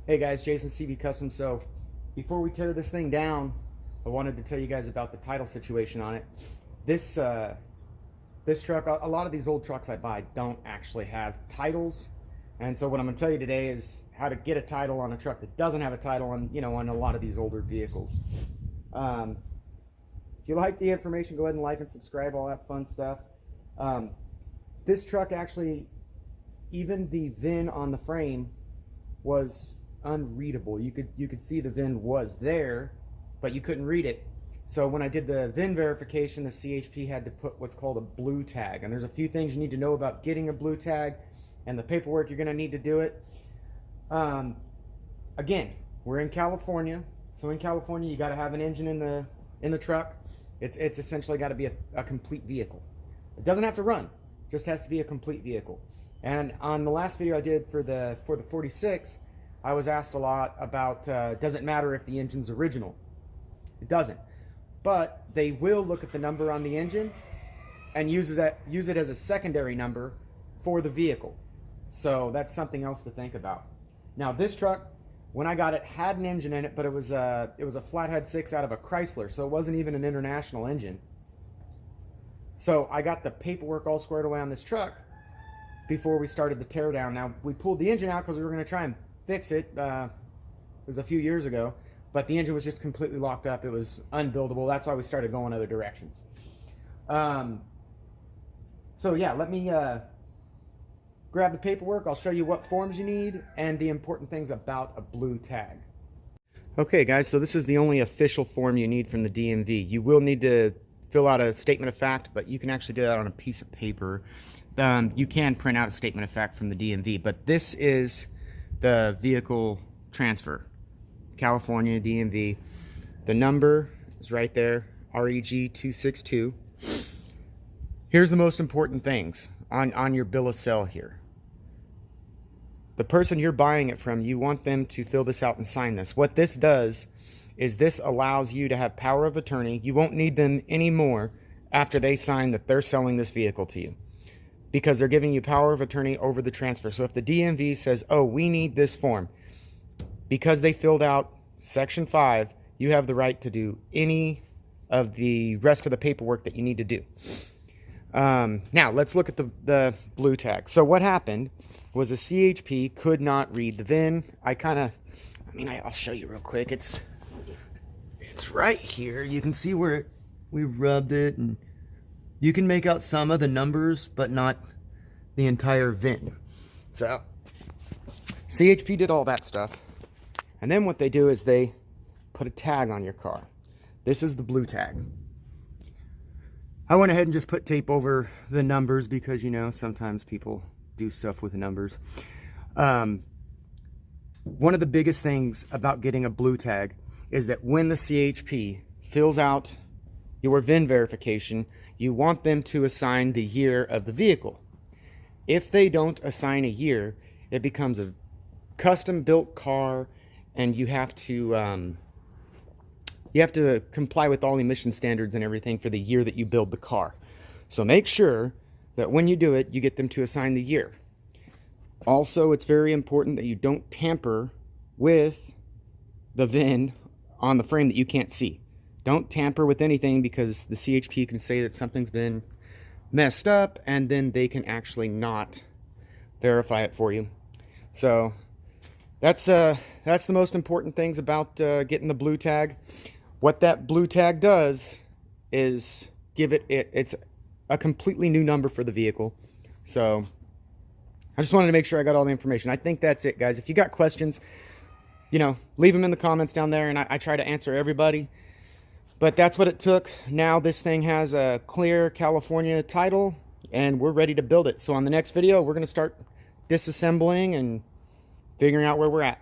Hey guys, Jason CB Custom. So before we tear this thing down, I wanted to tell you guys about the title situation on it. This truck, a lot of these old trucks I buy don't actually have titles, and so what I'm going to tell you today is how to get a title on a truck that doesn't have a title on, on a lot of these older vehicles. If you like the information, go ahead and like and subscribe, all that fun stuff. This truck actually, even the VIN on the frame was unreadable. You could see the VIN was there, but you couldn't read it. So when I did the VIN verification, the CHP had to put what's called a blue tag. And there's a few things you need to know about getting a blue tag and the paperwork you're going to need to do it. Again, we're in California. So in California, you got to have an engine in the truck. It's essentially got to be a complete vehicle. It doesn't have to run, just has to be a complete vehicle. And on the last video I did for the 46, I was asked a lot about, does it matter if the engine's original? It doesn't. But they will look at the number on the engine and use it as a secondary number for the vehicle. So that's something else to think about. Now this truck, when I got it, had an engine in it, but it was a Flathead 6 out of a Chrysler, so it wasn't even an international engine. So I got the paperwork all squared away on this truck before we started the teardown. Now we pulled the engine out because we were going to try and fix it. It was a few years ago, but the engine was just completely locked up. It was unbuildable. That's why we started going other directions. So yeah, let me grab the paperwork. I'll show you what forms you need and the important things about a blue tag. Okay guys, so this is the only official form you need from the DMV. You will need to fill out a statement of fact, but you can actually do that on a piece of paper. You can print out a statement of fact from the DMV, but this is the vehicle transfer, California DMV. The number is right there, REG 262. Here's the most important things on your bill of sale here. The person you're buying it from, you want them to fill this out and sign this. What this does is this allows you to have power of attorney. You won't need them anymore after they sign that they're selling this vehicle to you, because they're giving you power of attorney over the transfer. So if the DMV says, oh, we need this form, because they filled out Section 5, you have the right to do any of the rest of the paperwork that you need to do. Now, let's look at the blue tag. So what happened was the CHP could not read the VIN. I'll show you real quick. It's right here. You can see where we rubbed it, and you can make out some of the numbers, but not the entire VIN. So CHP did all that stuff. And then what they do is they put a tag on your car. This is the blue tag. I went ahead and just put tape over the numbers because, sometimes people do stuff with the numbers. One of the biggest things about getting a blue tag is that when the CHP fills out your VIN verification, you want them to assign the year of the vehicle. If they don't assign a year, it becomes a custom built car, and you have to comply with all emission standards and everything for the year that you build the car. So make sure that when you do it, you get them to assign the year. Also, it's very important that you don't tamper with the VIN on the frame that you can't see. Don't tamper with anything, because the CHP can say that something's been messed up, and then they can actually not verify it for you. So that's the most important things about getting the blue tag. What that blue tag does is give it's a completely new number for the vehicle. So I just wanted to make sure I got all the information. I think that's it, guys. If you got questions, leave them in the comments down there, and I try to answer everybody. But that's what it took. Now this thing has a clear California title, and we're ready to build it. So on the next video, we're going to start disassembling and figuring out where we're at.